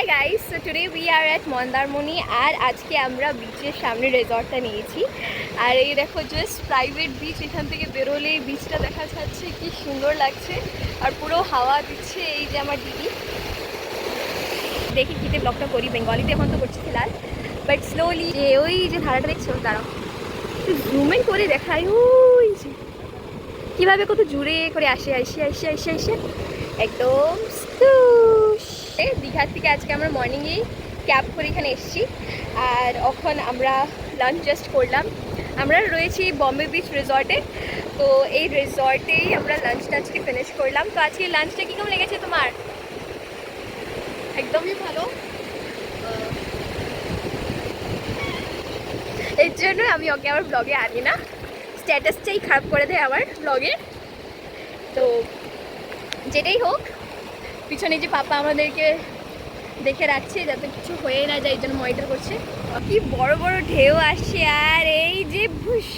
guys, so today we are at Mandarmani আর আজকে আমরা বিচের সামনে রিসর্টটা নিয়েছি। আর এই দেখো জাস্ট প্রাইভেট বিচ, এখান থেকে বেরোলে বিচটা দেখা যাচ্ছে, কি সুন্দর লাগছে আর পুরো হাওয়া দিচ্ছে। এই যে আমার দিদি, দেখি কিতে ব্লগটা করি, বেঙ্গলিতে এখন তো করছি ফিলহাল, বাট স্লোলি যে ওই যে ধারাটা দেখছো দাঁড়াও জুম ইন করে দেখাই, ওই যে কীভাবে কত জুড়ে করে আসে আসে আসে আসে আসে একদম দীঘার থেকে আজকে আমরা মর্নিংয়েই ক্যাব করে এখানে এসেছি। আর এখন আমরা লাঞ্চ জাস্ট করলাম। আমরা রয়েছি বম্বে বিচ রিসর্টে, তো এই রিসর্টেই আমরা লাঞ্চটা আজকে ফিনিশ করলাম। তো আজকে লাঞ্চটা কী কেমন লেগেছে তোমার? একদমই ভালো। এর জন্য আমি ওকে আমার ব্লগে আনি না, স্ট্যাটাসটাই খারাপ করে দেয় আমার ব্লগে। তো যেটাই হোক, পিছনে যে পাপা আমাদেরকে দেখে রাখছে যাতে কিছু হয়ে না যায়, এই জন্য মনিটর করছে। কি বড় বড় ঢেউ আসছে আর এই যে ভুস